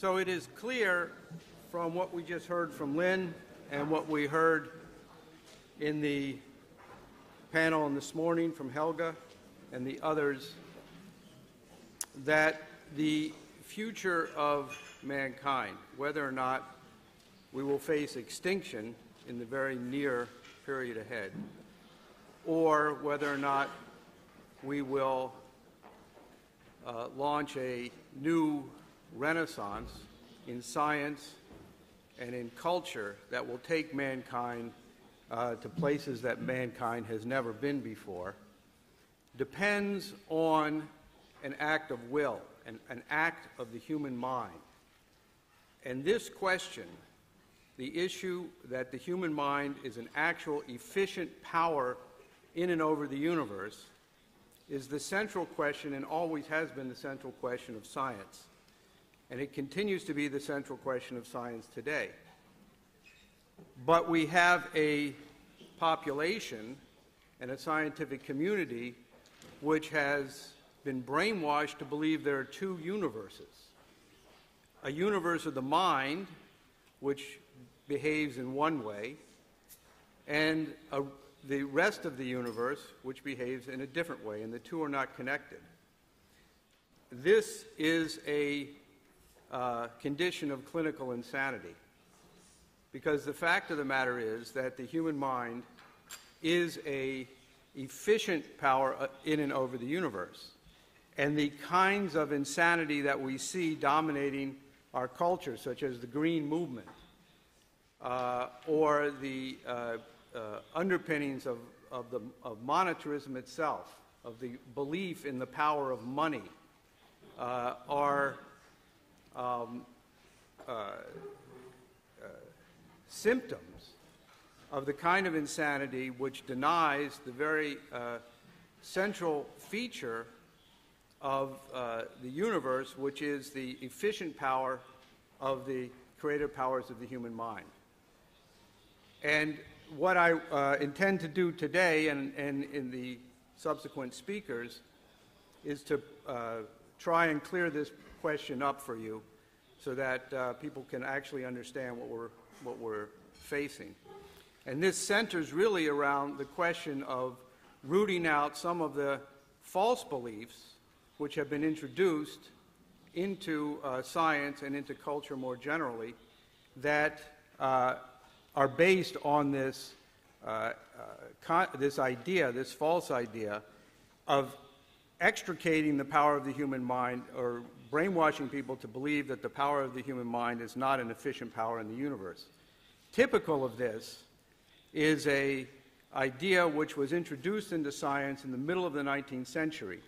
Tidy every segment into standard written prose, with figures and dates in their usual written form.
So it is clear from what we just heard from Lynn and what we heard in the panel this morning from Helga and the others that the future of mankind, whether or not we will face extinction in the very near period ahead, or whether or not we will launch a new renaissance in science and in culture that will take mankind to places that mankind has never been before, depends on an act of will, an act of the human mind. And this question, the issue that the human mind is an actual efficient power in and over the universe, is the central question and always has been the central question of science. And it continues to be the central question of science today. But we have a population and a scientific community which has been brainwashed to believe there are two universes. A universe of the mind, which behaves in one way, and the rest of the universe, which behaves in a different way, and the two are not connected. This is a condition of clinical insanity, because the fact of the matter is that the human mind is an efficient power in and over the universe. And the kinds of insanity that we see dominating our culture, such as the Green Movement, or the underpinnings of monetarism itself, of the belief in the power of money, are symptoms of the kind of insanity which denies the very central feature of the universe, which is the efficient power of the creative powers of the human mind. And what I intend to do today and in the subsequent speakers is to try and clear this question up for you so that people can actually understand what we're facing. And this centers really around the question of rooting out some of the false beliefs which have been introduced into science and into culture more generally that are based on this idea, this false idea of extricating the power of the human mind, or brainwashing people to believe that the power of the human mind is not an efficient power in the universe. Typical of this is an idea which was introduced into science in the middle of the 19th century,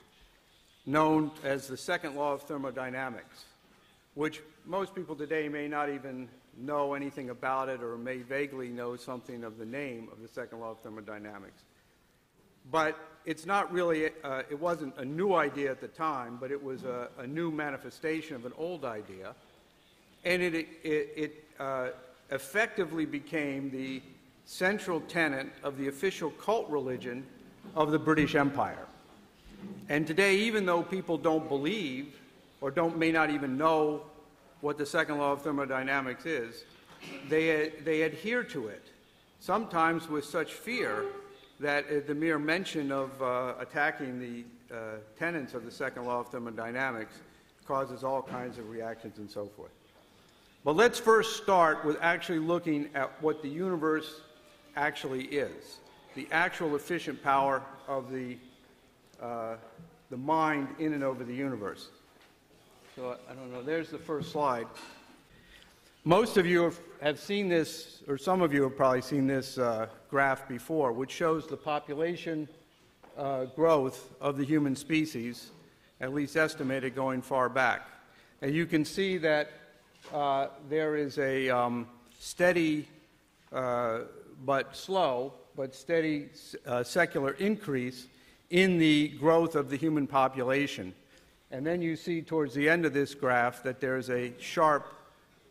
known as the second law of thermodynamics, which most people today may not even know anything about it, or may vaguely know something of the name of the second law of thermodynamics. But it's not really, it wasn't a new idea at the time, but it was a new manifestation of an old idea. And it effectively became the central tenet of the official cult religion of the British Empire. And today, even though people don't believe or may not even know what the second law of thermodynamics is, they adhere to it, sometimes with such fear that the mere mention of attacking the tenets of the second law of thermodynamics causes all kinds of reactions and so forth. But let's first start with actually looking at what the universe actually is, the actual efficient power of the mind in and over the universe. So I don't know, there's the first slide. Most of you have seen this, or some of you have probably seen this graph before, which shows the population growth of the human species, at least estimated going far back. And you can see that there is a steady but slow, but steady secular increase in the growth of the human population. And then you see towards the end of this graph that there's a sharp,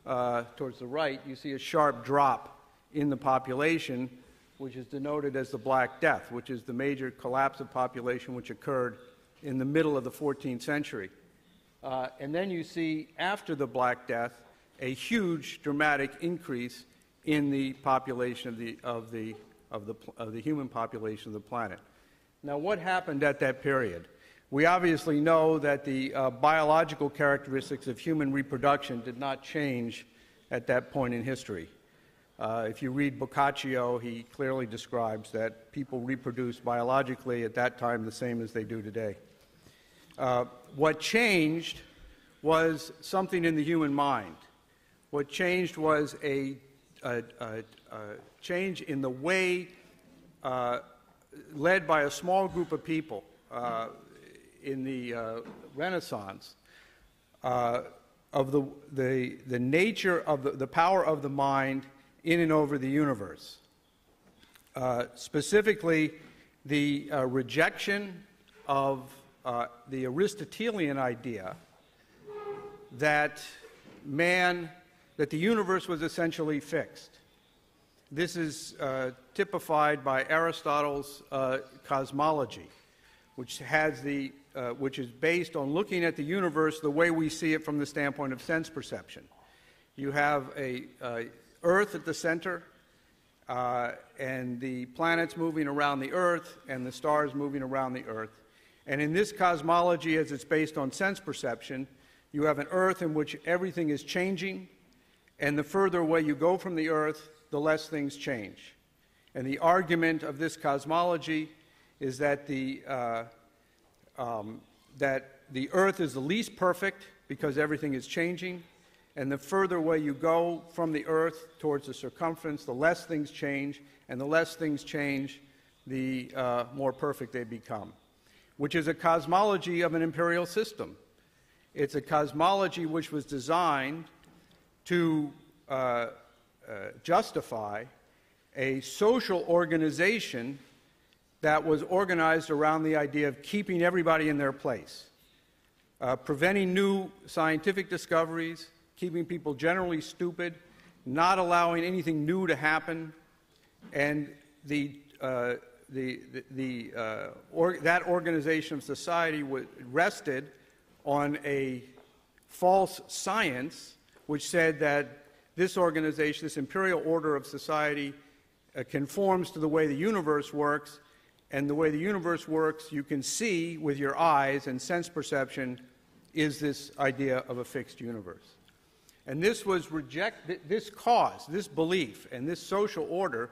towards the right, you see a sharp drop in the population, which is denoted as the Black Death, which is the major collapse of population which occurred in the middle of the 14th century. And then you see, after the Black Death, a huge, dramatic increase in the population of the human population of the planet. Now, what happened at that period? We obviously know that the biological characteristics of human reproduction did not change at that point in history. If you read Boccaccio, he clearly describes that people reproduced biologically at that time the same as they do today. What changed was something in the human mind. What changed was a change in the way, led by a small group of people in the Renaissance, of the nature of the power of the mind in and over the universe. Specifically, the rejection of the Aristotelian idea that the universe was essentially fixed. This is typified by Aristotle's cosmology, which is based on looking at the universe the way we see it from the standpoint of sense perception. You have a Earth at the center, and the planets moving around the Earth, and the stars moving around the Earth. And in this cosmology, as it's based on sense perception, you have an Earth in which everything is changing, and the further away you go from the Earth, the less things change. And the argument of this cosmology is that the Earth is the least perfect because everything is changing, and the further away you go from the Earth towards the circumference, the less things change, and the less things change, the more perfect they become, which is a cosmology of an imperial system. It's a cosmology which was designed to justify a social organization that was organized around the idea of keeping everybody in their place, preventing new scientific discoveries, keeping people generally stupid, not allowing anything new to happen, and that organization of society rested on a false science which said that this organization, this imperial order of society, conforms to the way the universe works, and the way the universe works you can see with your eyes, and sense perception is this idea of a fixed universe. And this was this belief, and this social order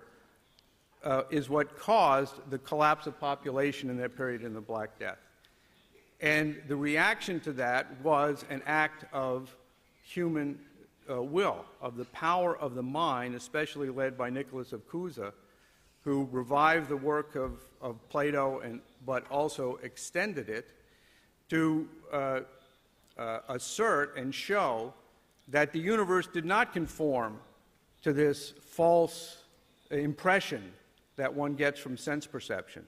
is what caused the collapse of population in that period in the Black Death. And the reaction to that was an act of human will, of the power of the mind, especially led by Nicholas of Cusa, who revived the work of Plato, but also extended it to assert and show that the universe did not conform to this false impression that one gets from sense perception,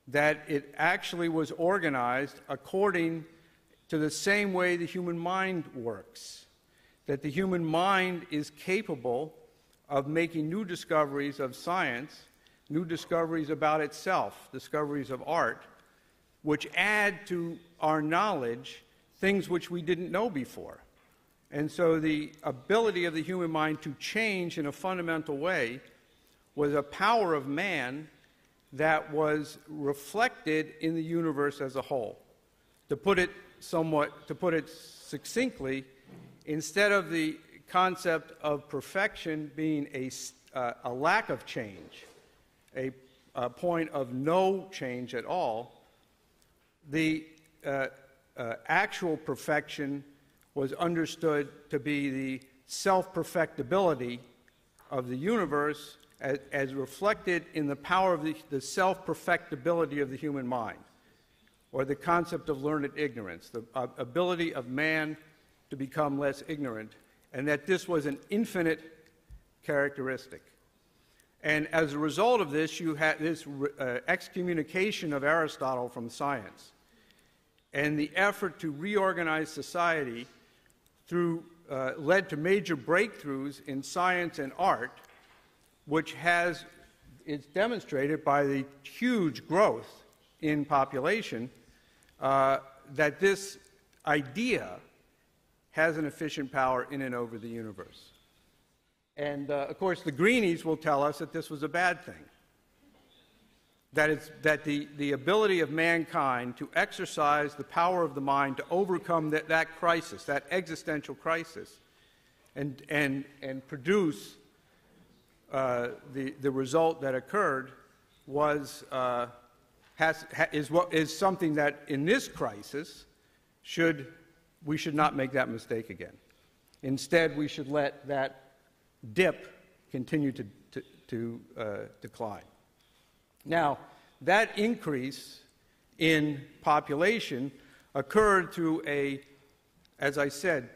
that it actually was organized according to the same way the human mind works, that the human mind is capable of making new discoveries of science, new discoveries about itself, discoveries of art, which add to our knowledge things which we didn't know before. And so the ability of the human mind to change in a fundamental way was a power of man that was reflected in the universe as a whole. To put it succinctly, instead of the concept of perfection being a lack of change, a point of no change at all, the actual perfection was understood to be the self-perfectibility of the universe as reflected in the power of the self-perfectibility of the human mind, or the concept of learned ignorance, the ability of man to become less ignorant, and that this was an infinite characteristic. And as a result of this, you had this excommunication of Aristotle from science, and the effort to reorganize society led to major breakthroughs in science and art, which is demonstrated by the huge growth in population, that this idea has an efficient power in and over the universe. And, of course, the greenies will tell us that this was a bad thing. That the ability of mankind to exercise the power of the mind to overcome that crisis, that existential crisis, and produce the result that occurred is something that in this crisis we should not make that mistake again. Instead, we should let that dip continue to decline. Now, that increase in population occurred through as I said,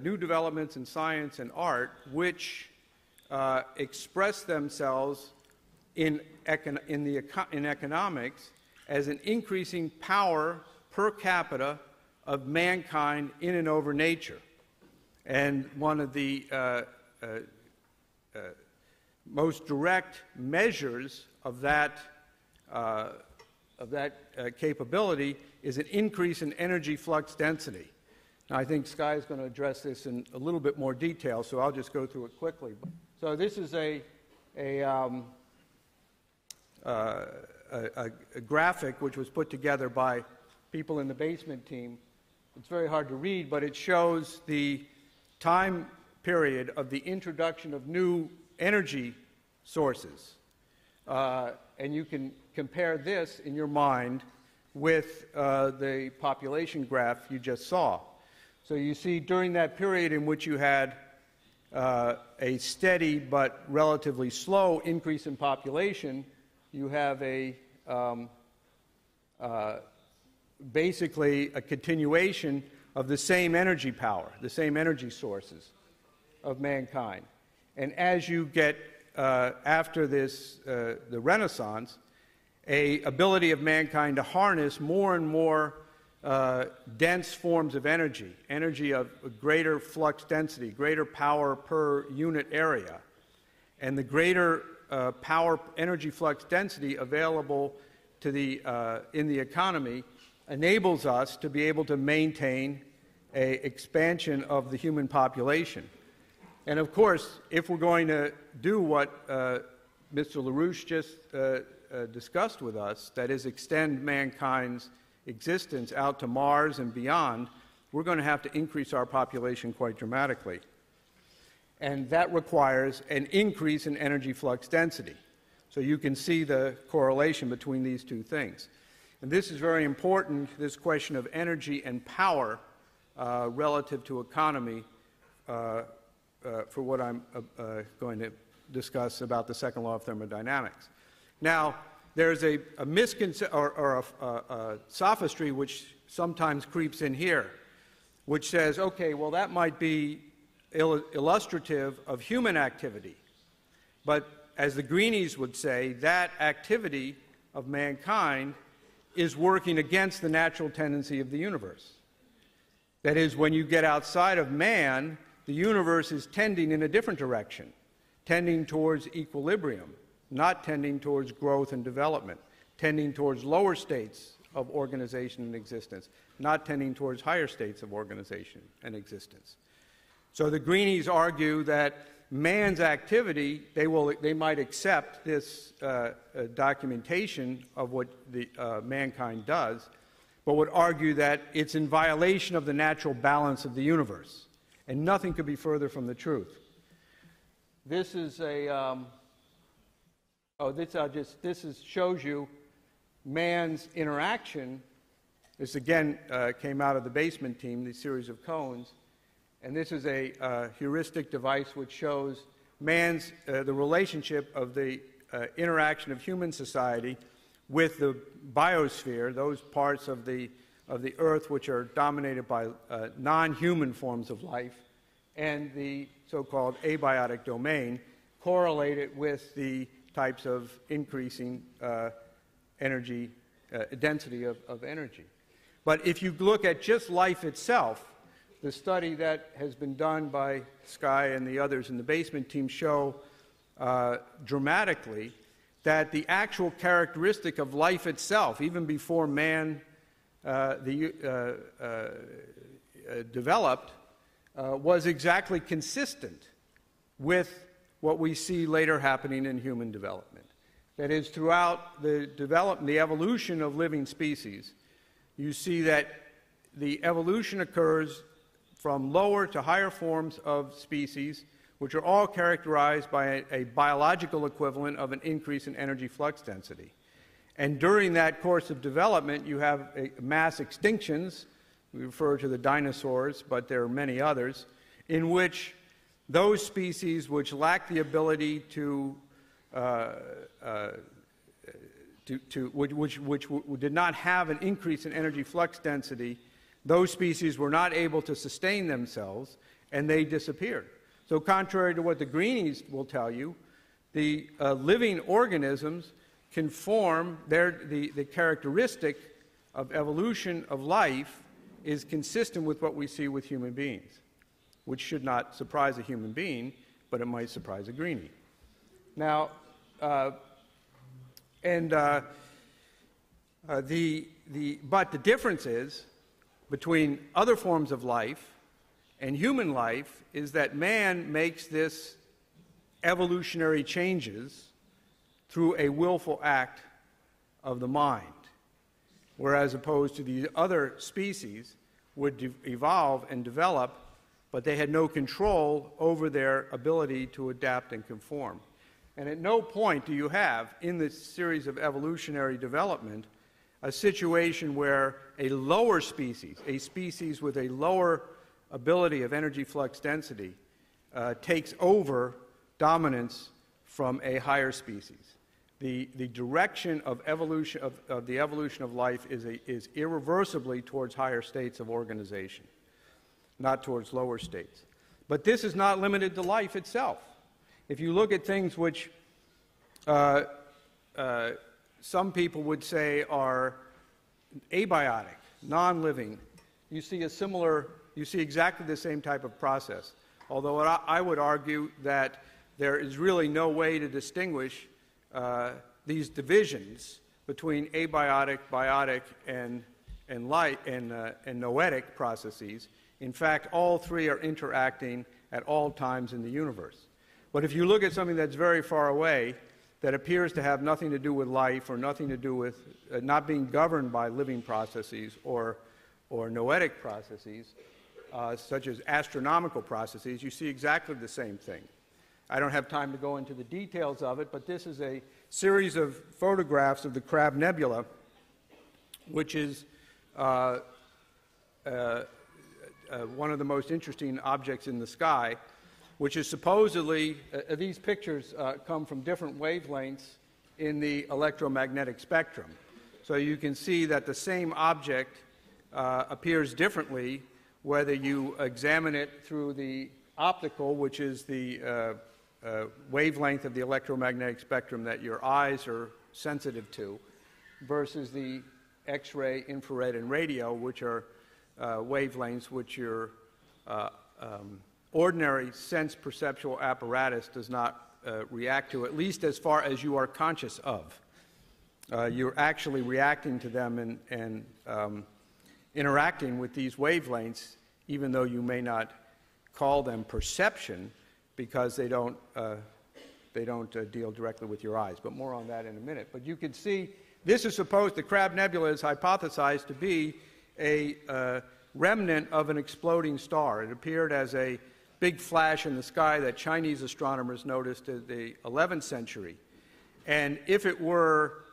new developments in science and art, which express themselves in economics as an increasing power per capita of mankind in and over nature. And one of the most direct measures of that capability is an increase in energy flux density. Now, I think Sky is going to address this in a little bit more detail, so I'll just go through it quickly. So this is a graphic which was put together by people in the basement team. It's very hard to read, but it shows the time period of the introduction of new energy sources. And you can compare this in your mind with the population graph you just saw. So you see during that period in which you had a steady but relatively slow increase in population, you have basically a continuation of the same energy power, the same energy sources of mankind. And as you get after this, the Renaissance, an ability of mankind to harness more and more dense forms of energy of greater flux density, greater power per unit area, and the greater power energy flux density available to in the economy enables us to be able to maintain an expansion of the human population. And of course, if we're going to do what Mr. LaRouche just discussed with us, that is extend mankind's existence out to Mars and beyond, we're going to have to increase our population quite dramatically. And that requires an increase in energy flux density. So you can see the correlation between these two things. And this is very important, this question of energy and power relative to economy, for what I'm going to discuss about the second law of thermodynamics. Now, there's a misconception or a sophistry which sometimes creeps in here, which says, okay, well, that might be illustrative of human activity. But as the greenies would say, that activity of mankind is working against the natural tendency of the universe. That is, when you get outside of man, the universe is tending in a different direction, tending towards equilibrium, not tending towards growth and development, tending towards lower states of organization and existence, not tending towards higher states of organization and existence. So the greenies argue that man's activity, they might accept this documentation of what the mankind does, but would argue that it's in violation of the natural balance of the universe. And nothing could be further from the truth. This is shows you man's interaction. This again came out of the basement team, the series of cones. And this is a heuristic device which shows man's, the relationship of the interaction of human society with the biosphere, those parts of the Earth which are dominated by non-human forms of life, and the so-called abiotic domain, correlated with the types of increasing energy, density of energy. But if you look at just life itself, the study that has been done by Sky and the others in the basement team show dramatically that the actual characteristic of life itself, even before man developed was exactly consistent with what we see later happening in human development. That is, throughout the evolution of living species, you see that the evolution occurs from lower to higher forms of species, which are all characterized by a biological equivalent of an increase in energy flux density. And during that course of development, you have mass extinctions. We refer to the dinosaurs, but there are many others, in which those species which lack the ability which did not have an increase in energy flux density, those species were not able to sustain themselves, and they disappeared. So contrary to what the greenies will tell you, the living organisms can form, the characteristic of evolution of life is consistent with what we see with human beings, which should not surprise a human being, but it might surprise a greenie. Now, but the difference is between other forms of life and human life is that man makes this evolutionary changes through a willful act of the mind, whereas opposed to the other species would evolve and develop, but they had no control over their ability to adapt and conform. And at no point do you have, in this series of evolutionary development, a situation where a lower species, a species with a lower ability of energy flux density, takes over dominance from a higher species. The direction of evolution of the evolution of life is irreversibly towards higher states of organization, not towards lower states. But this is not limited to life itself. If you look at things which some people would say are abiotic, non-living, you see exactly the same type of process. Although I would argue that there is really no way to distinguish these divisions between abiotic, biotic, and noetic processes. In fact, all three are interacting at all times in the universe. But if you look at something that's very far away, that appears to have nothing to do with life or nothing to do with not being governed by living processes or noetic processes, such as astronomical processes, you see exactly the same thing. I don't have time to go into the details of it, but this is a series of photographs of the Crab Nebula, which is one of the most interesting objects in the sky, which is supposedly, these pictures come from different wavelengths in the electromagnetic spectrum. So you can see that the same object appears differently whether you examine it through the optical, which is the wavelength of the electromagnetic spectrum that your eyes are sensitive to, versus the X-ray, infrared, and radio, which are wavelengths which your ordinary sense perceptual apparatus does not react to, at least as far as you are conscious of. You're actually reacting to them and interacting with these wavelengths, even though you may not call them perception, because they don't deal directly with your eyes. But more on that in a minute. But you can see this is supposed, the Crab Nebula is hypothesized to be a remnant of an exploding star. It appeared as a big flash in the sky that Chinese astronomers noticed in the 11th century. And if it were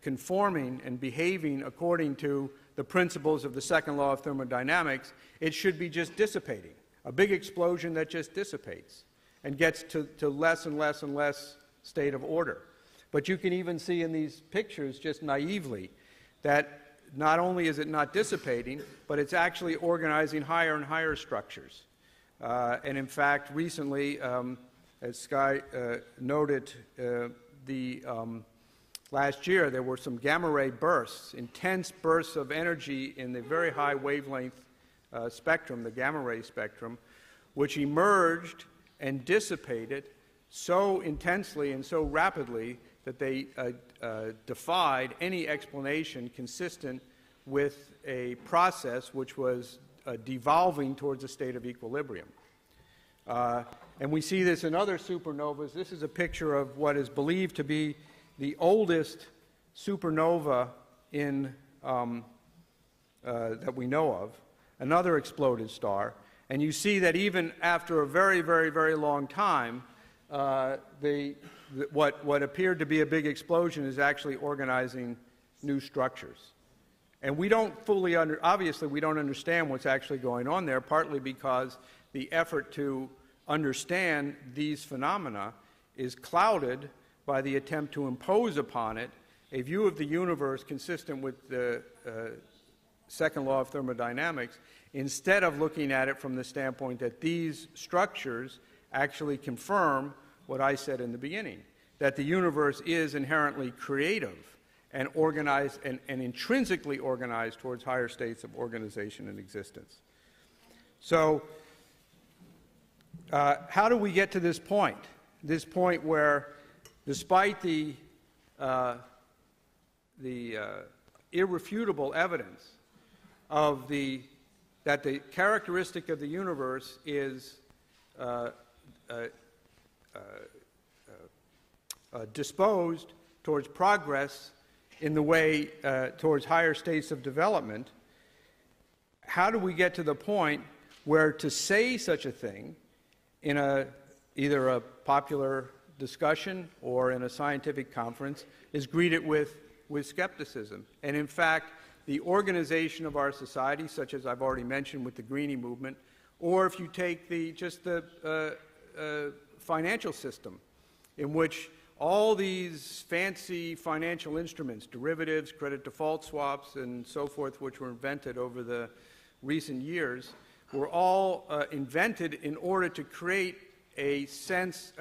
conforming and behaving according to the principles of the second law of thermodynamics, it should be just dissipating. A big explosion that just dissipates and gets to less and less and less state of order. But you can even see in these pictures, just naively, that not only is it not dissipating, but it's actually organizing higher and higher structures. And in fact, recently, as Sky noted, last year there were some gamma ray bursts, intense bursts of energy in the very high wavelength spectrum, the gamma ray spectrum, which emerged and dissipated so intensely and so rapidly that they defied any explanation consistent with a process which was devolving towards a state of equilibrium. And we see this in other supernovas. This is a picture of what is believed to be the oldest supernova in, that we know of, another exploded star. And you see that even after a very, very, very long time, what appeared to be a big explosion is actually organizing new structures. And we don't fully obviously we don't understand what's actually going on there, partly because the effort to understand these phenomena is clouded by the attempt to impose upon it a view of the universe consistent with the second law of thermodynamics, instead of looking at it from the standpoint that these structures actually confirm what I said in the beginning, that the universe is inherently creative and organized and intrinsically organized towards higher states of organization and existence. So how do we get to this point? This point where, despite the irrefutable evidence of that the characteristic of the universe is disposed towards progress in the way towards higher states of development, how do we get to the point where to say such a thing in either a popular discussion or in a scientific conference is greeted with skepticism? And in fact, the organization of our society, such as I've already mentioned with the Greenie movement, or if you take just the financial system, in which all these fancy financial instruments, derivatives, credit default swaps, and so forth, which were invented over the recent years, were all invented in order to create a sense,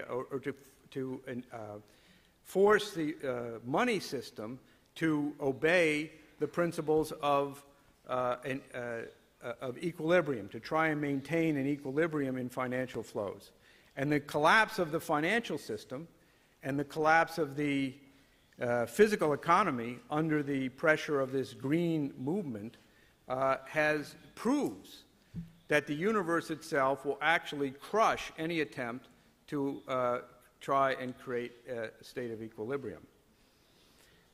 or to force the money system to obey the principles of equilibrium, to try and maintain an equilibrium in financial flows. And the collapse of the financial system and the collapse of the physical economy under the pressure of this green movement proves that the universe itself will actually crush any attempt to try and create a state of equilibrium.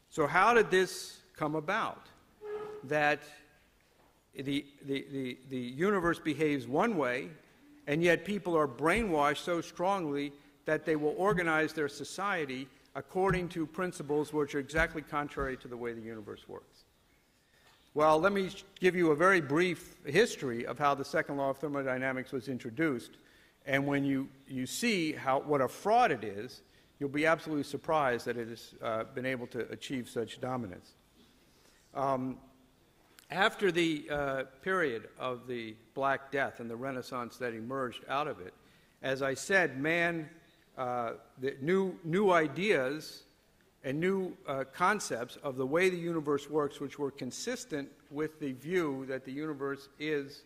So how did this come about? That the universe behaves one way, and yet people are brainwashed so strongly that they will organize their society according to principles which are exactly contrary to the way the universe works. Well, let me give you a very brief history of how the second law of thermodynamics was introduced. And when you see what a fraud it is, you'll be absolutely surprised that it has been able to achieve such dominance. After the period of the Black Death and the Renaissance that emerged out of it, as I said, the new ideas and new concepts of the way the universe works, which were consistent with the view that the universe is,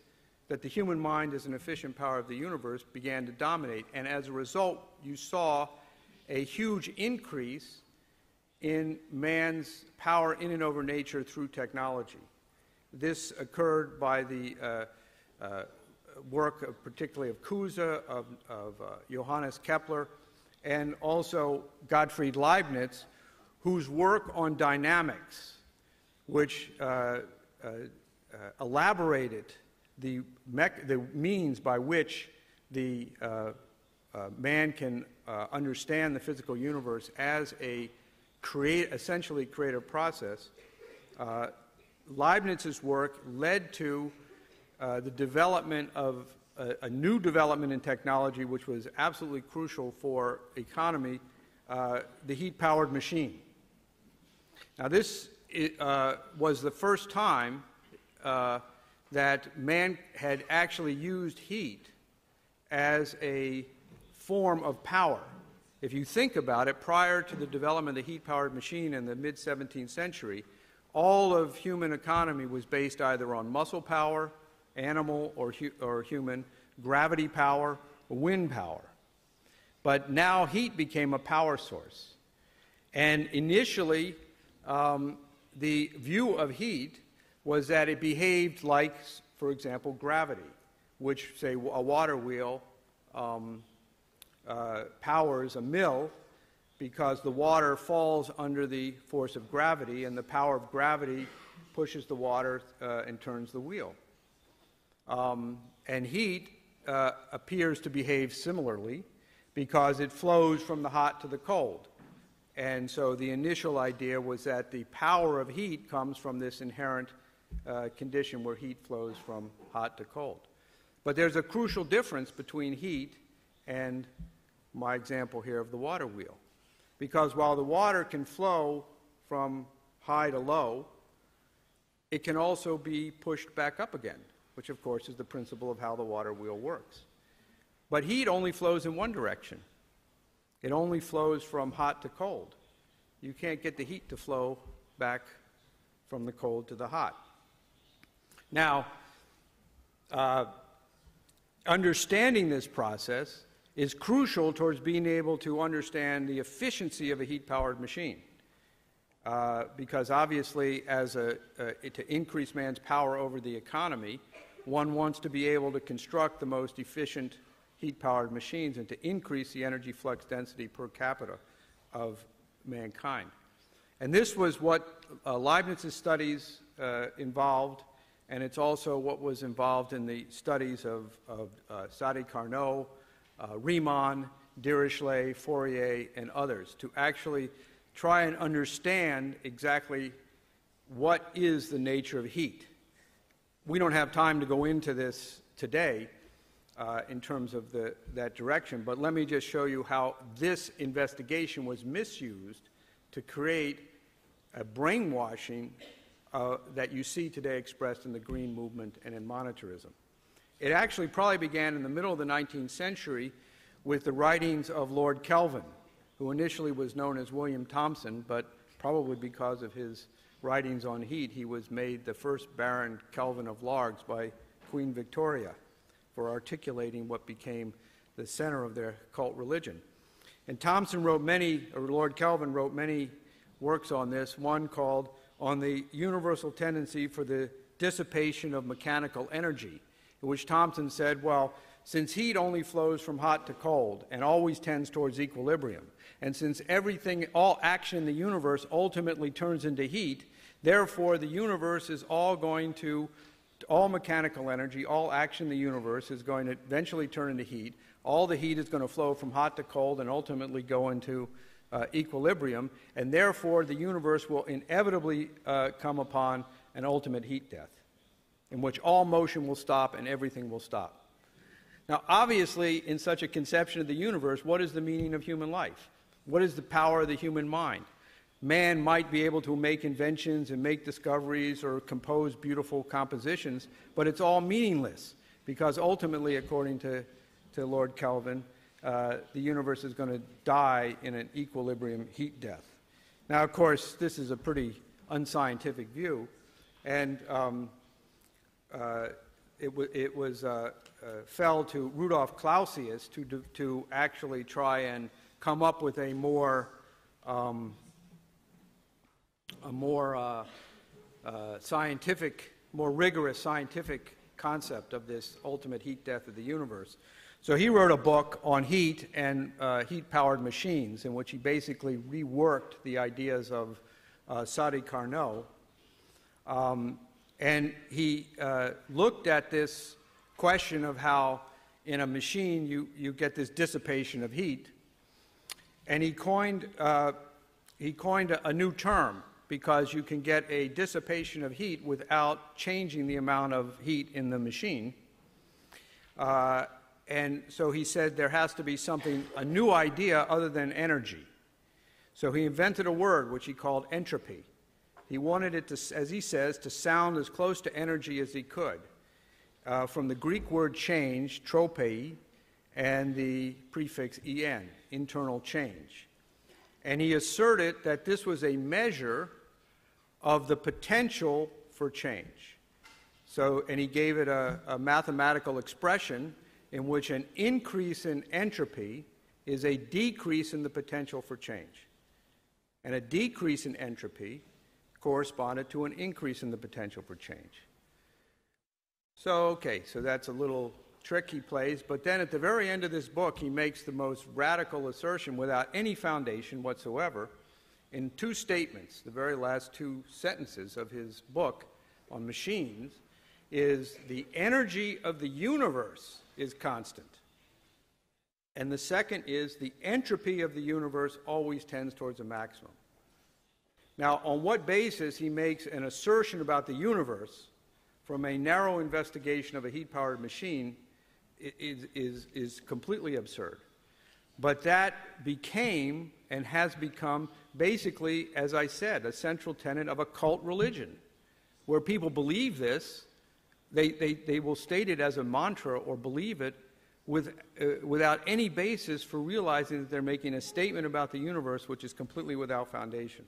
that the human mind is an efficient power of the universe, began to dominate. And as a result, you saw a huge increase in man's power in and over nature through technology. This occurred by the work particularly of Cusa, of Johannes Kepler, and also Gottfried Leibniz, whose work on dynamics, which elaborated the means by which the man can understand the physical universe as a essentially creative process. Leibniz's work led to the development of a new development in technology which was absolutely crucial for economy, the heat-powered machine. Now this was the first time that man had actually used heat as a form of power. If you think about it, prior to the development of the heat-powered machine in the mid-17th century, all of human economy was based either on muscle power, animal or human, gravity power, wind power. But now heat became a power source. And initially, the view of heat was that it behaved like, for example, gravity, which, say, a water wheel powers a mill because the water falls under the force of gravity, and the power of gravity pushes the water and turns the wheel. And heat appears to behave similarly because it flows from the hot to the cold. And so the initial idea was that the power of heat comes from this inherent condition where heat flows from hot to cold. But there's a crucial difference between heat and my example here of the water wheel. Because while the water can flow from high to low, it can also be pushed back up again, which of course is the principle of how the water wheel works. But heat only flows in one direction. It only flows from hot to cold. You can't get the heat to flow back from the cold to the hot. Now, understanding this process is crucial towards being able to understand the efficiency of a heat-powered machine. Because obviously, to increase man's power over the economy, one wants to be able to construct the most efficient heat-powered machines and to increase the energy flux density per capita of mankind. And this was what Leibniz's studies involved, and it's also what was involved in the studies of Sadi Carnot, Riemann, Dirichlet, Fourier, and others, to actually try and understand exactly what is the nature of heat. We don't have time to go into this today in terms of that direction, but let me just show you how this investigation was misused to create a brainwashing that you see today expressed in the Green Movement and in monetarism. It actually probably began in the middle of the 19th century with the writings of Lord Kelvin, who initially was known as William Thomson, but probably because of his writings on heat, he was made the first Baron Kelvin of Largs by Queen Victoria for articulating what became the center of their cult religion. And Thomson wrote Lord Kelvin wrote many works on this, one called On the Universal Tendency for the Dissipation of Mechanical Energy, in which Thomson said, well, since heat only flows from hot to cold and always tends towards equilibrium, and since all action in the universe ultimately turns into heat, therefore the universe is all mechanical energy, all action in the universe is going to eventually turn into heat. All the heat is going to flow from hot to cold and ultimately go into equilibrium, and therefore the universe will inevitably come upon an ultimate heat death, in which all motion will stop and everything will stop. Now, obviously, in such a conception of the universe, what is the meaning of human life? What is the power of the human mind? Man might be able to make inventions and make discoveries or compose beautiful compositions, but it's all meaningless because ultimately, according to Lord Kelvin, the universe is going to die in an equilibrium heat death. Now, of course, this is a pretty unscientific view, and it fell to Rudolf Clausius to actually try and come up with a more scientific, more rigorous scientific concept of this ultimate heat death of the universe. So he wrote a book on heat and heat-powered machines, in which he basically reworked the ideas of Sadi Carnot. And he looked at this question of how in a machine you get this dissipation of heat, and he coined a new term, because you can get a dissipation of heat without changing the amount of heat in the machine. And so he said there has to be a new idea other than energy. So he invented a word which he called entropy. He wanted it to, as he says, to sound as close to energy as he could, from the Greek word change, tropei, and the prefix en, internal change. And he asserted that this was a measure of the potential for change. So, and he gave it a mathematical expression in which an increase in entropy is a decrease in the potential for change. and a decrease in entropy corresponded to an increase in the potential for change. So that's a little trick he plays, but then at the very end of this book, he makes the most radical assertion without any foundation whatsoever in two statements. The very last two sentences of his book on machines is the energy of the universe is constant. And the second is the entropy of the universe always tends towards a maximum. Now, on what basis he makes an assertion about the universe from a narrow investigation of a heat-powered machine is completely absurd. But that became and has become basically, as I said, a central tenet of a cult religion, where people believe this, they will state it as a mantra or believe it without any basis for realizing that they're making a statement about the universe which is completely without foundation.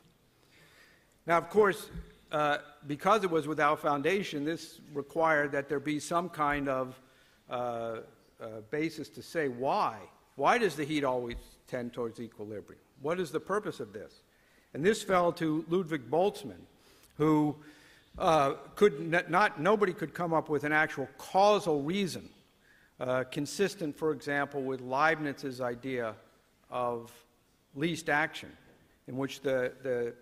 Now, of course, because it was without foundation, this required that there be some kind of basis to say why. Why does the heat always tend towards equilibrium? What is the purpose of this? And this fell to Ludwig Boltzmann, who nobody could come up with an actual causal reason consistent, for example, with Leibniz's idea of least action, in which the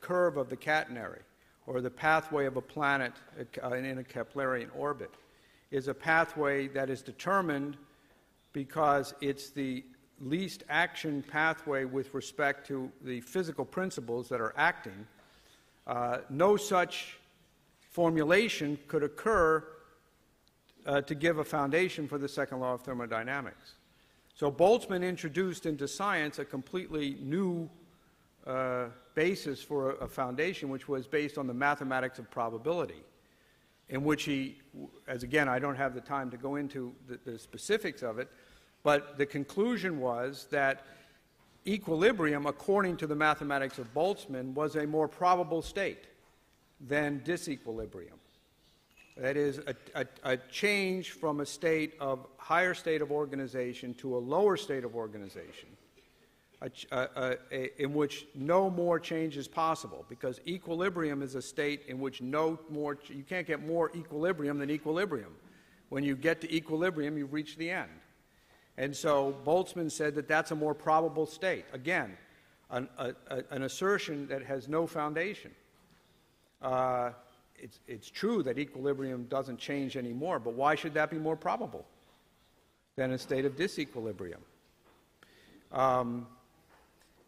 curve of the catenary, or the pathway of a planet in a Keplerian orbit, is a pathway that is determined because it's the least action pathway with respect to the physical principles that are acting. No such formulation could occur to give a foundation for the second law of thermodynamics. So Boltzmann introduced into science a completely new basis for a foundation, which was based on the mathematics of probability, in which he, as again, I don't have the time to go into the specifics of it, but the conclusion was that equilibrium, according to the mathematics of Boltzmann, was a more probable state than disequilibrium. That is, a change from a state of higher state of organization to a lower state of organization, in which no more change is possible, because equilibrium is a state in which you can't get more equilibrium than equilibrium. When you get to equilibrium, you've reached the end. And so Boltzmann said that that's a more probable state. Again, an assertion that has no foundation. It's true that equilibrium doesn't change anymore, but why should that be more probable than a state of disequilibrium?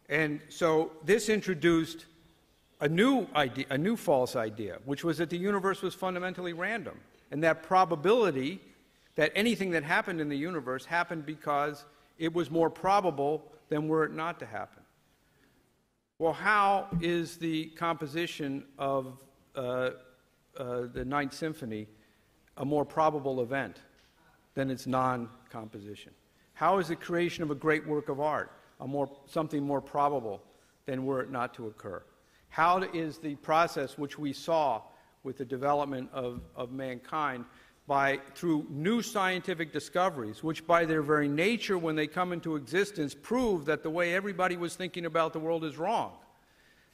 And so this introduced a new idea, a new false idea, which was that the universe was fundamentally random, and that probability that anything that happened in the universe happened because it was more probable than were it not to happen. Well, how is the composition of the Ninth Symphony a more probable event than its non-composition? How is the creation of a great work of art something more probable than were it not to occur? How is the process which we saw with the development of mankind through new scientific discoveries, which by their very nature, when they come into existence, prove that the way everybody was thinking about the world is wrong,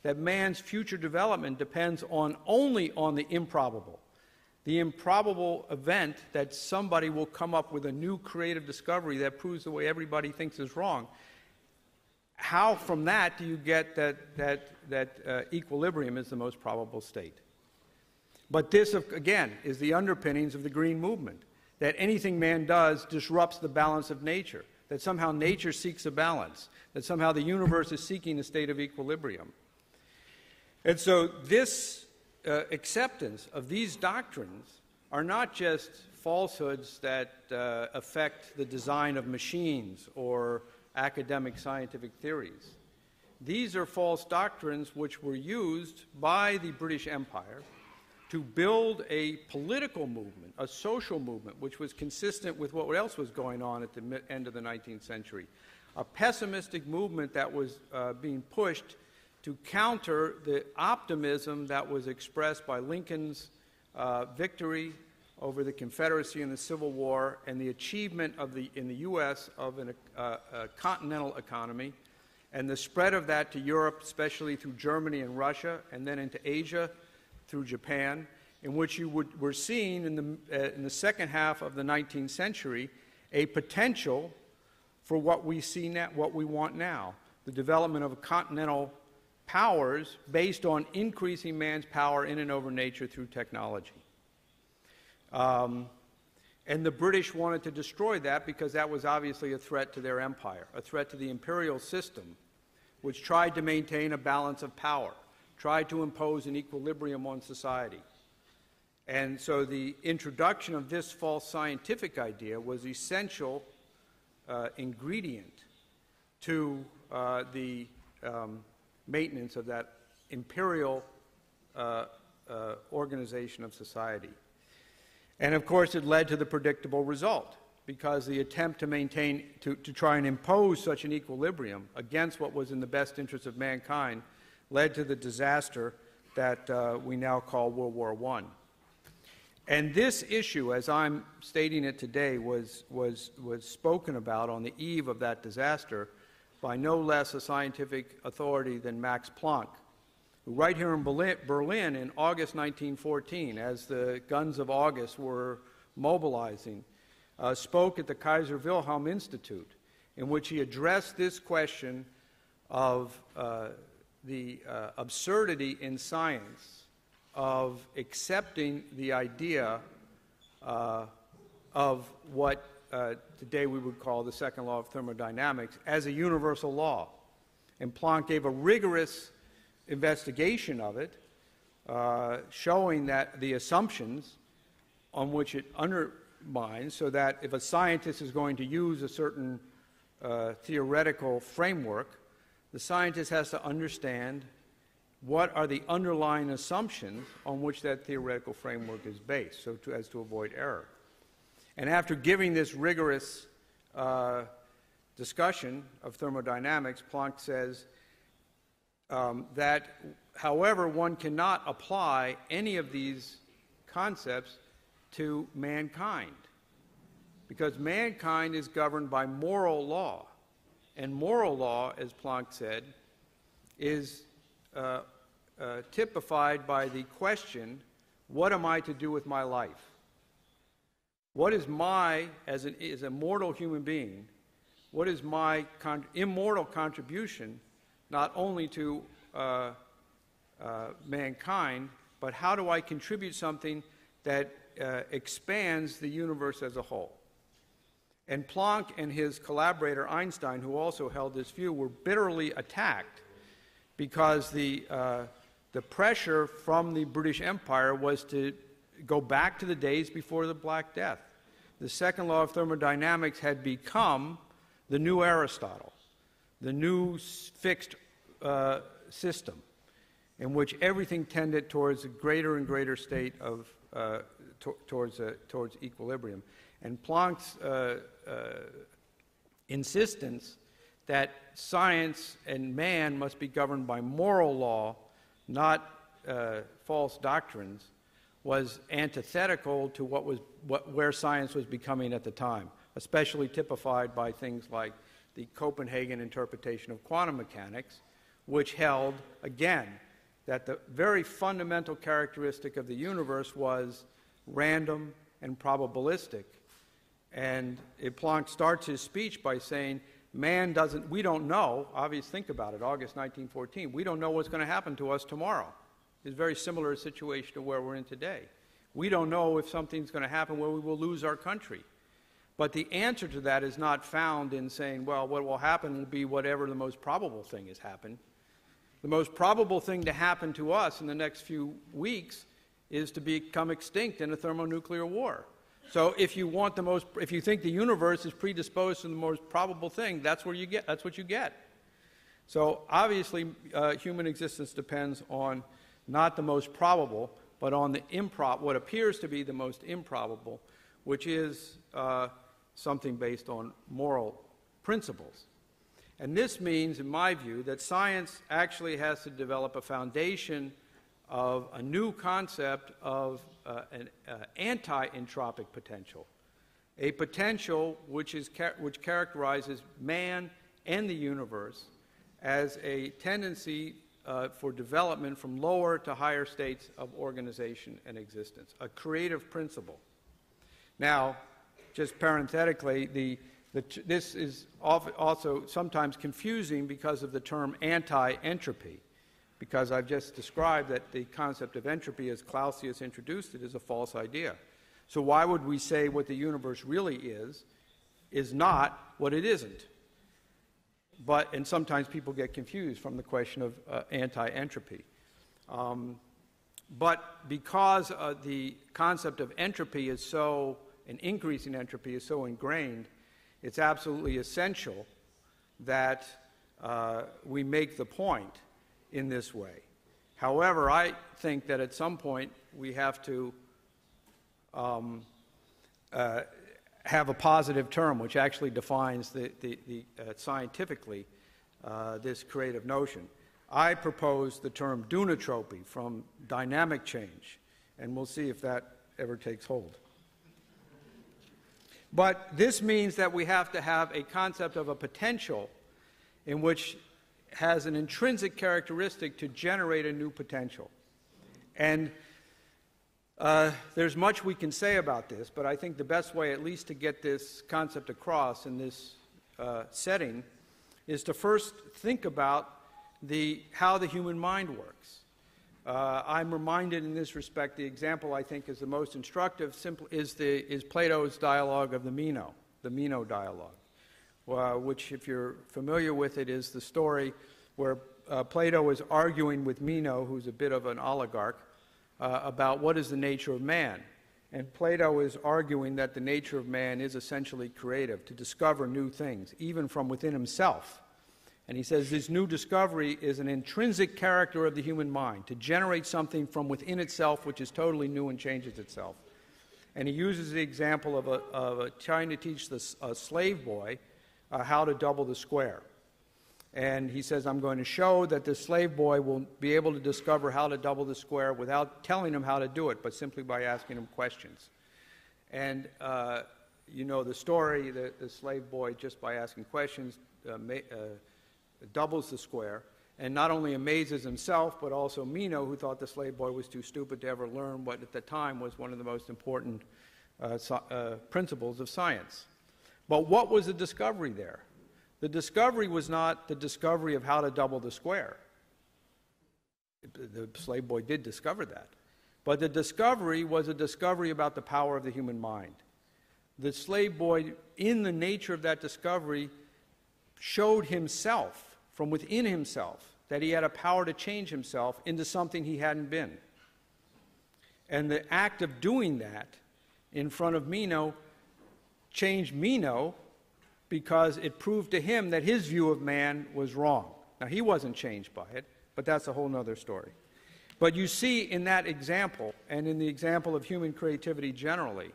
that man's future development depends only on the improbable event that somebody will come up with a new creative discovery that proves the way everybody thinks is wrong. How from that do you get that equilibrium is the most probable state? But this, again, is the underpinnings of the Green Movement, that anything man does disrupts the balance of nature, that somehow nature seeks a balance, that somehow the universe is seeking a state of equilibrium. And so this acceptance of these doctrines are not just falsehoods that affect the design of machines or academic scientific theories. These are false doctrines which were used by the British Empire to build a political movement, a social movement, which was consistent with what else was going on at the end of the 19th century. A pessimistic movement that was being pushed to counter the optimism that was expressed by Lincoln's victory over the Confederacy in the Civil War and the achievement in the U.S. of a continental economy, and the spread of that to Europe, especially through Germany and Russia, and then into Asia through Japan, in which you were seeing in the second half of the 19th century a potential for what we see now, what we want now, the development of continental powers based on increasing man's power in and over nature through technology. And the British wanted to destroy that because that was obviously a threat to their empire, a threat to the imperial system, which tried to maintain a balance of power, tried to impose an equilibrium on society. And so the introduction of this false scientific idea was essential ingredient to the maintenance of that imperial organization of society. And of course, it led to the predictable result, because the attempt to maintain, to try and impose such an equilibrium against what was in the best interest of mankind led to the disaster that we now call World War I. And this issue, as I'm stating it today, was spoken about on the eve of that disaster by no less a scientific authority than Max Planck, who right here in Berlin in August 1914, as the guns of August were mobilizing, spoke at the Kaiser Wilhelm Institute, in which he addressed this question of the absurdity in science of accepting the idea of what today we would call the second law of thermodynamics as a universal law. And Planck gave a rigorous investigation of it, showing that the assumptions on which it undermines, so that if a scientist is going to use a certain theoretical framework, the scientist has to understand what are the underlying assumptions on which that theoretical framework is based, so as to avoid error. And after giving this rigorous discussion of thermodynamics, Planck says that, however, one cannot apply any of these concepts to mankind, because mankind is governed by moral law. And moral law, as Planck said, is typified by the question, what am I to do with my life? What is my, as a mortal human being, what is my immortal contribution not only to mankind, but how do I contribute something that expands the universe as a whole? And Planck and his collaborator Einstein, who also held this view, were bitterly attacked because the pressure from the British Empire was to go back to the days before the Black Death. The second law of thermodynamics had become the new Aristotle, the new fixed system in which everything tended towards a greater and greater state of towards equilibrium. And Planck's insistence that science and man must be governed by moral law, not false doctrines, was antithetical to where science was becoming at the time, especially typified by things like the Copenhagen interpretation of quantum mechanics, which held, again, that the very fundamental characteristic of the universe was random and probabilistic. And Planck starts his speech by saying, we don't know, obviously think about it, August 1914, we don't know what's going to happen to us tomorrow. It's a very similar situation to where we're in today. We don't know if something's going to happen where we will lose our country. But the answer to that is not found in saying, well, what will happen will be whatever the most probable thing has happened. The most probable thing to happen to us in the next few weeks is to become extinct in a thermonuclear war. So if you think the universe is predisposed to the most probable thing, that's what you get. So obviously, human existence depends on not the most probable, but on the what appears to be the most improbable, which is something based on moral principles. And this means, in my view, that science actually has to develop a foundation of a new concept of an anti-entropic potential, a potential which characterizes man and the universe as a tendency for development from lower to higher states of organization and existence, a creative principle. Now, just parenthetically, this is also sometimes confusing because of the term anti-entropy, because I've just described that the concept of entropy, as Clausius introduced it, is a false idea. So why would we say what the universe really is not what it isn't? And sometimes people get confused from the question of anti-entropy. But because the concept of entropy is so, an increase in entropy is so ingrained, it's absolutely essential that we make the point in this way. However, I think that at some point we have to have a positive term which actually defines scientifically this creative notion. I propose the term dunotropy, from dynamic change, and we'll see if that ever takes hold. But this means that we have to have a concept of a potential in which has an intrinsic characteristic to generate a new potential. And there's much we can say about this, but I think the best way, at least to get this concept across in this setting, is to first think about how the human mind works. I'm reminded in this respect, the example I think is the most instructive is Plato's dialogue of the Meno dialogue, which, if you're familiar with it, is the story where Plato is arguing with Meno, who's a bit of an oligarch, about what is the nature of man. And Plato is arguing that the nature of man is essentially creative, to discover new things, even from within himself. And he says this new discovery is an intrinsic character of the human mind, to generate something from within itself which is totally new and changes itself. And he uses the example of trying to teach a slave boy how to double the square. And he says, I'm going to show that the slave boy will be able to discover how to double the square without telling him how to do it, but simply by asking him questions. And you know the story, the slave boy, just by asking questions, doubles the square, and not only amazes himself, but also Meno, who thought the slave boy was too stupid to ever learn what at the time was one of the most important principles of science. But what was the discovery there? The discovery was not the discovery of how to double the square. The slave boy did discover that. But the discovery was a discovery about the power of the human mind. The slave boy, in the nature of that discovery, showed himself, from within himself, that he had a power to change himself into something he hadn't been. And the act of doing that in front of Meno changed Meno, because it proved to him that his view of man was wrong. Now, he wasn't changed by it, but that's a whole other story. But you see in that example, and in the example of human creativity generally,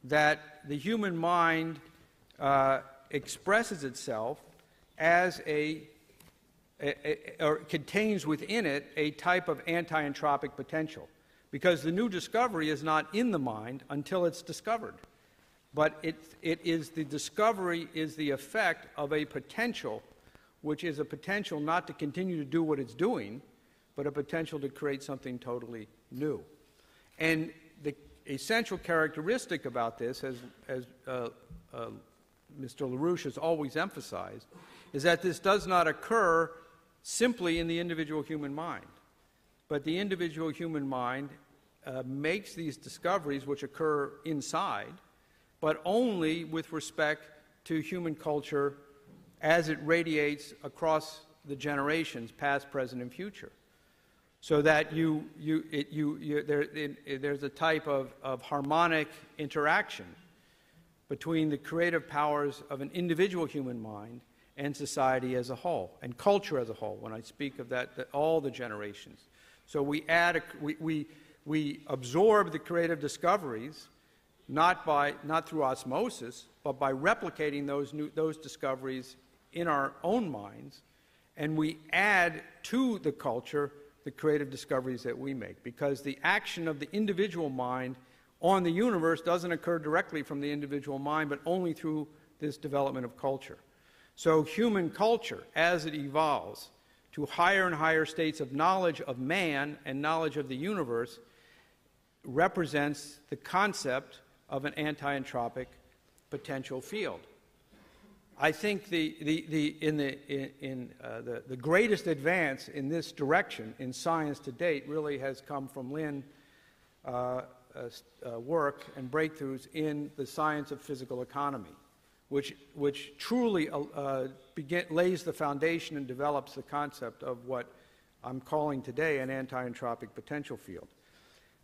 that the human mind expresses itself as or contains within it a type of anti-entropic potential, because the new discovery is not in the mind until it's discovered. But the discovery is the effect of a potential, which is a potential not to continue to do what it's doing, but a potential to create something totally new. And the essential characteristic about this, as Mr. LaRouche has always emphasized, is that this does not occur simply in the individual human mind, but the individual human mind makes these discoveries which occur inside, but only with respect to human culture as it radiates across the generations, past, present, and future. So that there's a type of harmonic interaction between the creative powers of an individual human mind and society as a whole, and culture as a whole, when I speak of that all the generations. So we absorb the creative discoveries, not through osmosis, but by replicating those discoveries in our own minds, and we add to the culture the creative discoveries that we make, because the action of the individual mind on the universe doesn't occur directly from the individual mind, but only through this development of culture. So human culture, as it evolves to higher and higher states of knowledge of man and knowledge of the universe, represents the concept of an anti-entropic potential field. I think the greatest advance in this direction in science to date really has come from Lynn work and breakthroughs in the science of physical economy, which truly lays the foundation and develops the concept of what I'm calling today an anti-entropic potential field.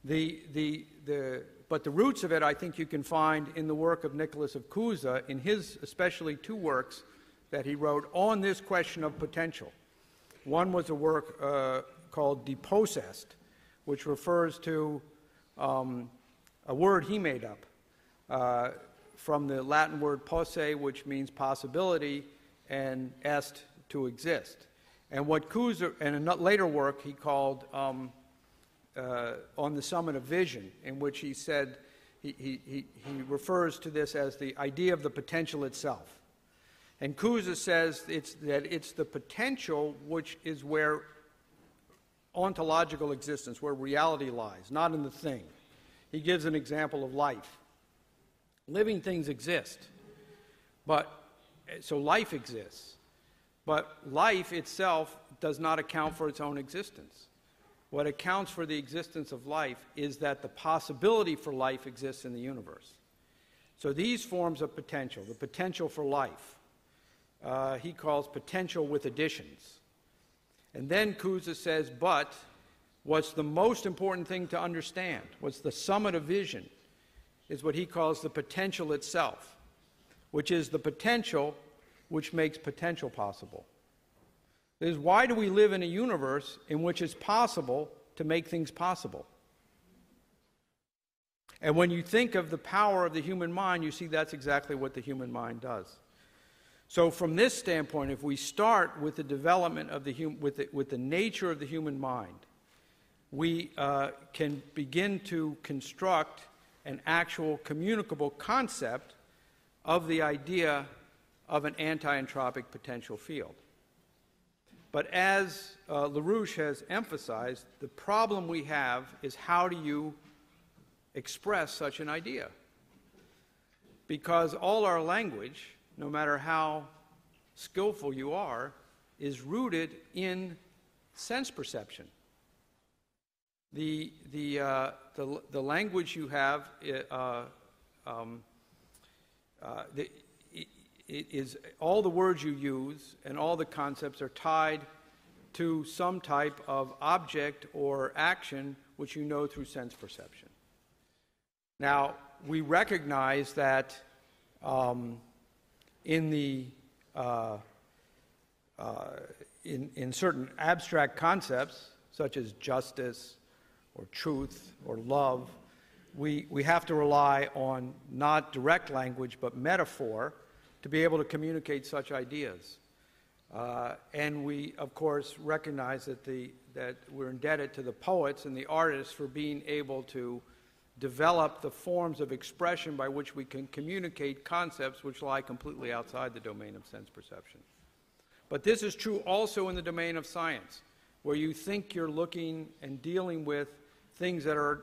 But the roots of it, I think you can find in the work of Nicholas of Cusa, in his especially two works that he wrote on this question of potential. One was a work called Depossessed, which refers to a word he made up from the Latin word posse, which means possibility, and est, to exist. And what Cusa, and a later work he called On the Summit of Vision, in which he said, he refers to this as the idea of the potential itself. And Cusa says that it's the potential which is where ontological existence, where reality lies, not in the thing. He gives an example of life. Living things exist, so life exists, but life itself does not account for its own existence. What accounts for the existence of life is that the possibility for life exists in the universe. So these forms of potential, the potential for life, he calls potential with additions. And then Cusa says, but what's the most important thing to understand, what's the summit of vision, is what he calls the potential itself, which is the potential which makes potential possible. That is, why do we live in a universe in which it's possible to make things possible? And when you think of the power of the human mind, you see that's exactly what the human mind does. So from this standpoint, if we start with the development of with the nature of the human mind, we can begin to construct an actual communicable concept of the idea of an anti-entropic potential field. But as LaRouche has emphasized, the problem we have is how do you express such an idea? Because all our language, no matter how skillful you are, is rooted in sense perception. The language you have is all the words you use and all the concepts are tied to some type of object or action which you know through sense perception. Now, we recognize that in certain abstract concepts, such as justice or truth or love, we have to rely on not direct language but metaphor to be able to communicate such ideas. And we, of course, recognize that we're indebted to the poets and the artists for being able to develop the forms of expression by which we can communicate concepts which lie completely outside the domain of sense perception. But this is true also in the domain of science, where you think you're looking and dealing with things that are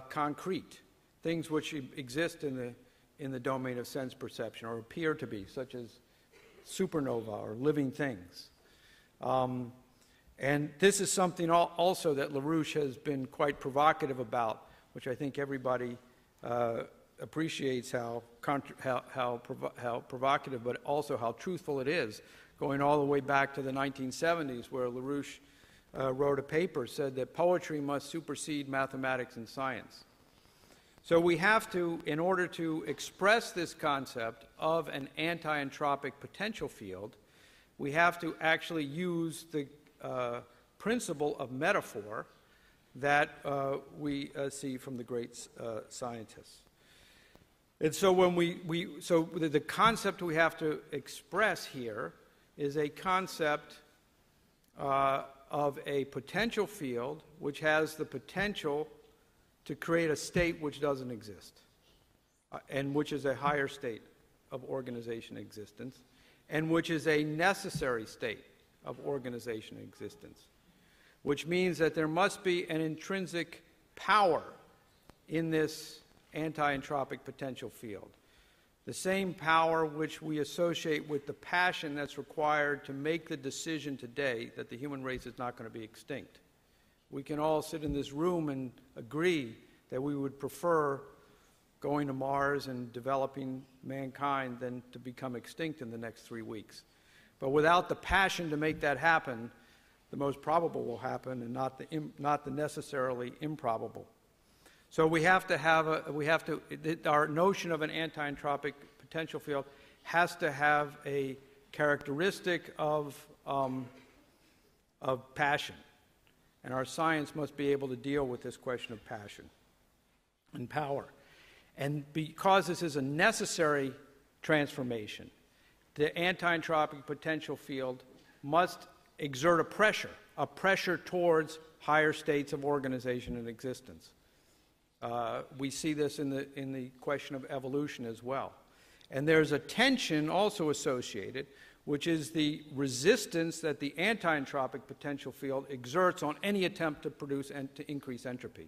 concrete, things which exist in the domain of sense perception or appear to be, such as supernova or living things. And this is something also that LaRouche has been quite provocative about, which I think everybody appreciates how provocative, but also how truthful it is, going all the way back to the 1970s, where LaRouche wrote a paper, said that poetry must supersede mathematics and science. So we have to, in order to express this concept of an anti-entropic potential field, we have to actually use the principle of metaphor that we see from the great scientists. And so when so the concept we have to express here is a concept of a potential field which has the potential to create a state which doesn't exist, and which is a higher state of organization existence. and which is a necessary state of organization and existence, which means that there must be an intrinsic power in this anti-entropic potential field. The same power which we associate with the passion that's required to make the decision today that the human race is not going to be extinct. We can all sit in this room and agree that we would prefer going to Mars and developing mankind than to become extinct in the next 3 weeks. But without the passion to make that happen, the most probable will happen and not the necessarily improbable. So we have to have our notion of an anti-entropic potential field has to have a characteristic of passion. And our science must be able to deal with this question of passion and power. And because this is a necessary transformation, the anti-entropic potential field must exert a pressure towards higher states of organization and existence. We see this in the question of evolution as well. And there's a tension also associated, which is the resistance that the anti-entropic potential field exerts on any attempt to produce and to increase entropy.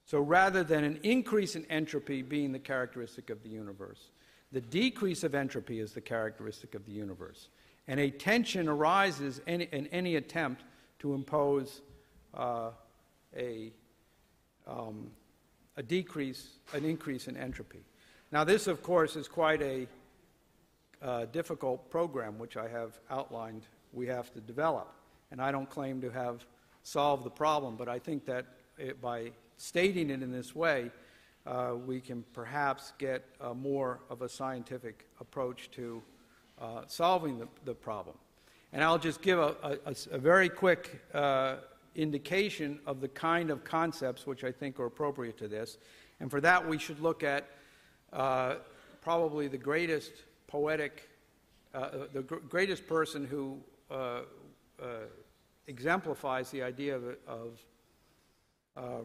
So rather than an increase in entropy being the characteristic of the universe, the decrease of entropy is the characteristic of the universe. And a tension arises in any attempt to impose an increase in entropy. Now this, of course, is quite a difficult program, which I have outlined we have to develop. And I don't claim to have solved the problem, but I think that by stating it in this way, we can perhaps get more of a scientific approach to solving the problem. And I'll just give a very quick indication of the kind of concepts which I think are appropriate to this. And for that, we should look at probably the greatest poetic, greatest person who exemplifies the idea of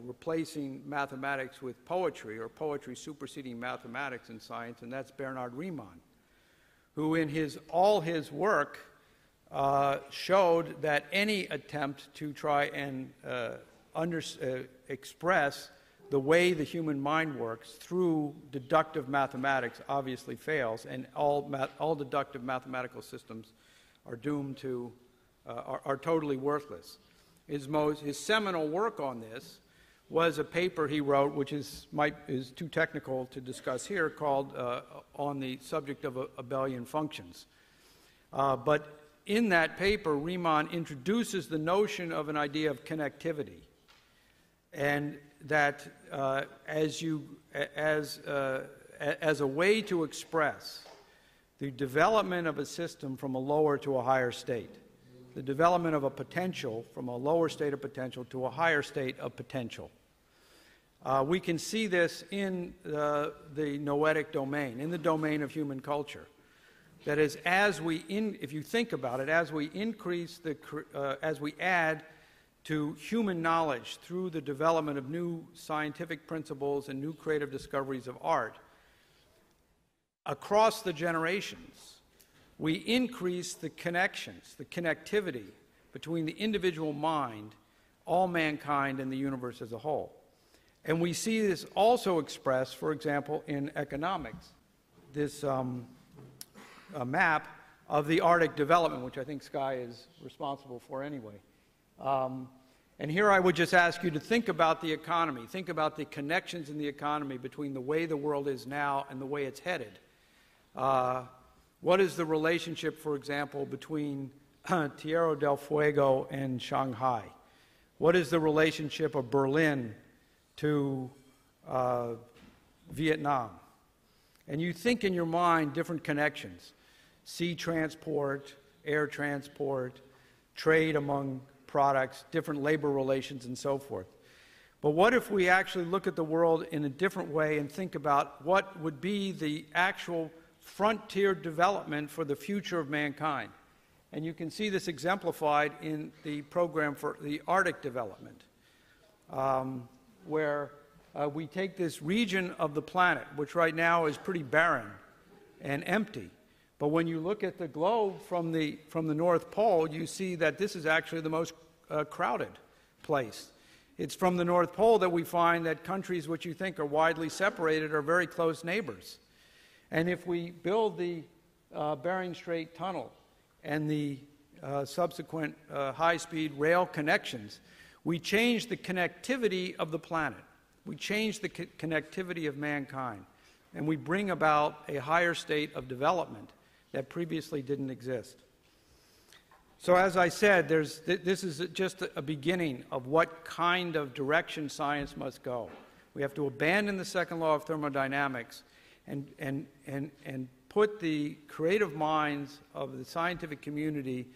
replacing mathematics with poetry, or poetry superseding mathematics in science, and that's Bernard Riemann, who in all his work showed that any attempt to try and express the way the human mind works through deductive mathematics obviously fails, and all deductive mathematical systems are doomed to, are totally worthless. His seminal work on this was a paper he wrote, which is too technical to discuss here, called On the Subject of Abelian Functions. But in that paper, Riemann introduces the notion of an idea of connectivity, and that as a way to express the development of a system from a lower to a higher state, the development of a potential from a lower state of potential to a higher state of potential. We can see this in the noetic domain, in the domain of human culture. That is, if you think about it, as we increase as we add to human knowledge through the development of new scientific principles and new creative discoveries of art, across the generations, we increase the connections, the connectivity between the individual mind, all mankind, and the universe as a whole. And we see this also expressed, for example, in economics. This map of the Arctic development, which I think Sky is responsible for anyway. And here I would just ask you to think about the economy. Think about the connections in the economy between the way the world is now and the way it's headed. What is the relationship, for example, between Tierra del Fuego and Shanghai? What is the relationship of Berlin to Vietnam? And you think in your mind different connections: sea transport, air transport, trade among products, different labor relations, and so forth. But what if we actually look at the world in a different way and think about what would be the actual frontier development for the future of mankind? And you can see this exemplified in the program for the Arctic development, where we take this region of the planet, which right now is pretty barren and empty, But when you look at the globe from the North Pole, you see that this is actually the most crowded place. It's from the North Pole that we find that countries which you think are widely separated are very close neighbors. And if we build the Bering Strait Tunnel and the subsequent high-speed rail connections, we change the connectivity of the planet. We change the connectivity of mankind. And we bring about a higher state of development that previously didn't exist. So as I said, this is just a beginning of what kind of direction science must go. We have to abandon the second law of thermodynamics and put the creative minds of the scientific community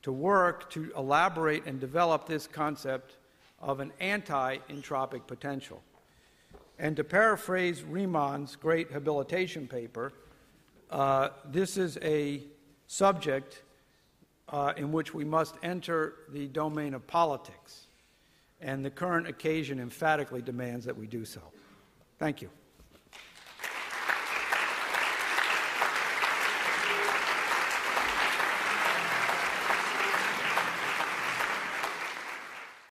to work to elaborate and develop this concept of an anti-entropic potential. And to paraphrase Riemann's great habilitation paper, this is a subject in which we must enter the domain of politics, and the current occasion emphatically demands that we do so. Thank you.